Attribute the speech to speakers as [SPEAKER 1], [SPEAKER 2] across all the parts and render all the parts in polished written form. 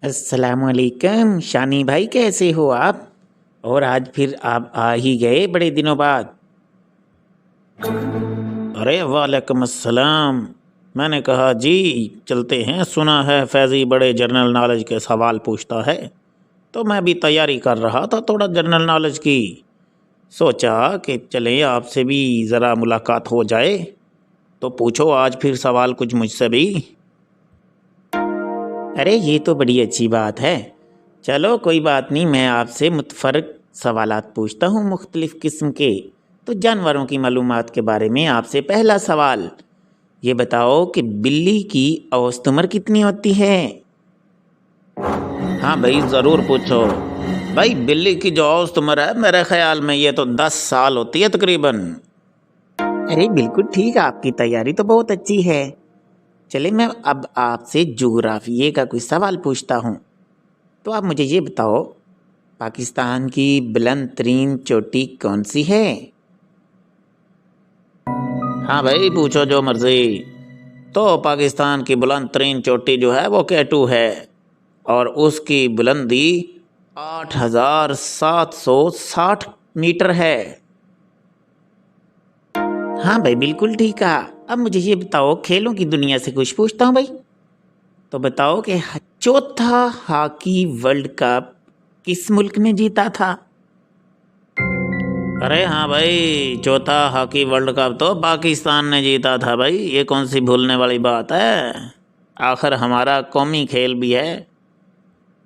[SPEAKER 1] अस्सलाम वालेकुम शानी भाई, कैसे हो आप? और आज फिर आप आ ही गए बड़े दिनों बाद। अरे वालेकुम अस्सलाम। मैंने कहा जी चलते हैं, सुना है फैज़ी बड़े जनरल नॉलेज के सवाल पूछता है, तो मैं भी तैयारी कर रहा था थोड़ा जनरल नॉलेज की। सोचा कि चलें आपसे भी ज़रा मुलाकात हो जाए, तो पूछो आज फिर सवाल कुछ मुझसे भी। अरे ये तो बड़ी अच्छी बात है। चलो कोई बात नहीं, मैं आपसे मुतफरक सवालात पूछता हूँ मुख्तलिफ़ किस्म के। तो जानवरों की मालूमात के बारे में आपसे पहला सवाल, ये बताओ कि बिल्ली की औसत उम्र कितनी होती है? हाँ भाई ज़रूर पूछो। भाई बिल्ली की जो औसत उम्र है मेरे ख्याल में ये तो 10 साल होती है तकरीबन। अरे बिल्कुल ठीक, आपकी तैयारी तो बहुत अच्छी है। चले मैं अब आपसे जोग्राफिये का कोई सवाल पूछता हूँ। तो आप मुझे ये बताओ, पाकिस्तान की बुलंद तरीन चोटी कौन सी है? हाँ भाई पूछो जो मर्जी। तो पाकिस्तान की बुलंद तरीन चोटी जो है वो केटू है, और उसकी बुलंदी 8,760 मीटर है। हाँ भाई बिल्कुल ठीक है। अब मुझे ये बताओ, खेलों की दुनिया से कुछ पूछता हूँ भाई। तो बताओ कि चौथा हॉकी वर्ल्ड कप किस मुल्क ने जीता था? अरे हाँ भाई, चौथा हॉकी वर्ल्ड कप तो पाकिस्तान ने जीता था भाई, ये कौन सी भूलने वाली बात है। आखिर हमारा कौमी खेल भी है।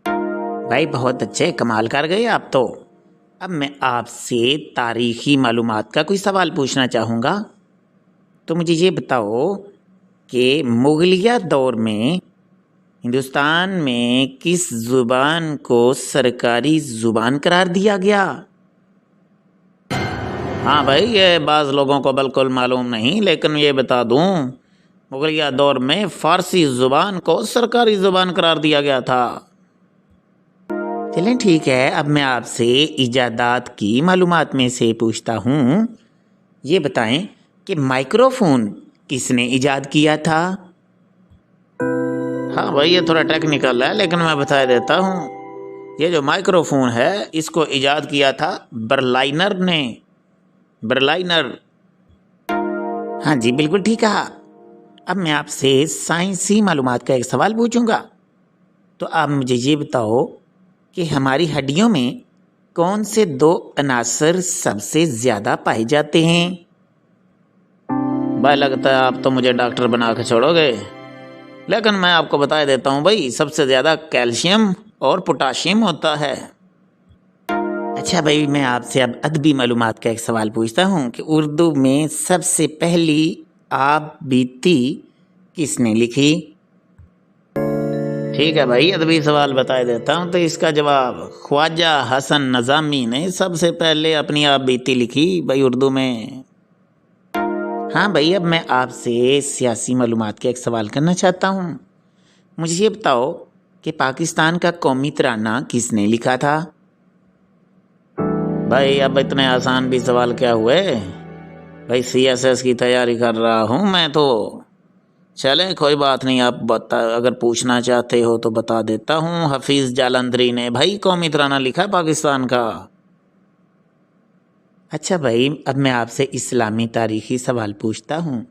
[SPEAKER 1] भाई बहुत अच्छे, कमाल कर गए आप तो। अब मैं आपसे तारीखी मालूमात का कोई सवाल पूछना चाहूँगा। तो मुझे ये बताओ कि मुगलिया दौर में हिंदुस्तान में किस ज़ुबान को सरकारी ज़ुबान करार दिया गया? हाँ भाई ये बाज़ लोगों को बिल्कुल मालूम नहीं, लेकिन ये बता दूं, मुगलिया दौर में फ़ारसी ज़ुबान को सरकारी ज़ुबान करार दिया गया था। चलें ठीक है, अब मैं आपसे इजादात की मालूमात में से पूछता हूँ। ये बताएं कि माइक्रोफोन किसने इजाद किया था? हाँ भाई ये थोड़ा टेक्निकल है, लेकिन मैं बता देता हूँ। ये जो माइक्रोफोन है इसको इजाद किया था बर्लाइनर ने। बर्लाइनर। हाँ जी बिल्कुल ठीक कहा। अब मैं आपसे साइंसी मालूमात का एक सवाल पूछूंगा। तो आप मुझे ये बताओ कि हमारी हड्डियों में कौन से दो अनासर सबसे ज़्यादा पाए जाते हैं? भाई लगता है आप तो मुझे डॉक्टर बना के छोड़ोगे, लेकिन मैं आपको बता देता हूँ भाई, सबसे ज़्यादा कैल्शियम और पोटाशियम होता है। अच्छा भाई मैं आपसे अब अदबी मालूमात का एक सवाल पूछता हूँ कि उर्दू में सबसे पहली आप बीती किसने लिखी? ठीक है भाई, अदबी सवाल बता देता हूँ। तो इसका जवाब ख्वाजा हसन नज़ामी ने सबसे पहले अपनी आप बीती लिखी भाई उर्दू में। हाँ भाई अब मैं आपसे सियासी मालूमात का एक सवाल करना चाहता हूँ। मुझे ये बताओ कि पाकिस्तान का कौमी तराना किसने लिखा था? भाई अब इतने आसान भी सवाल क्या हुए भाई, CSS की तैयारी कर रहा हूँ मैं तो। चलें कोई बात नहीं, आप बता, अगर पूछना चाहते हो तो बता देता हूँ। हफीज़ जालंधरी ने भाई कौमी तराना लिखा पाकिस्तान का। अच्छा भाई अब मैं आपसे इस्लामी तारीख़ी सवाल पूछता हूँ।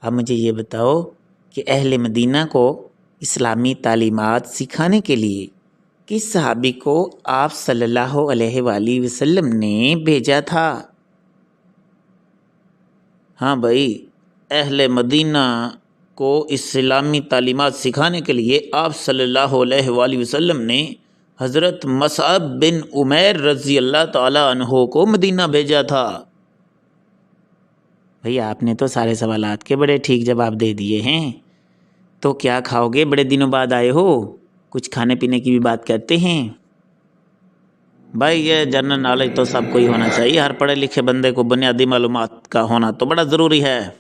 [SPEAKER 1] अब मुझे ये बताओ कि अहले मदीना को इस्लामी तालीमात सिखाने के लिए किस सहाबी को आप सल्लल्लाहु अलैहि वसल्लम ने भेजा था? हाँ भाई, अहले मदीना को इस्लामी तालीमात सिखाने के लिए आप सल्लल्लाहु अलैहि वसल्लम ने हज़रत मसअब बिन उमैर रज़ी अल्लाह ताला अन्हो को मदीना भेजा था। भैया आपने तो सारे सवालात के बड़े ठीक जवाब दे दिए हैं। तो क्या खाओगे, बड़े दिनों बाद आए हो, कुछ खाने पीने की भी बात करते हैं। भाई ये जनरल नॉलेज तो सबको ही होना चाहिए, हर पढ़े लिखे बंदे को बुनियादी मालूमात का होना तो बड़ा ज़रूरी है।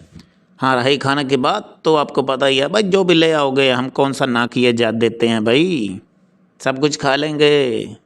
[SPEAKER 1] हाँ रही खाने की बात, तो आपको पता ही है भाई, जो भी ले आओगे हम कौन सा ना किए जा देते हैं भाई, सब कुछ खा लेंगे।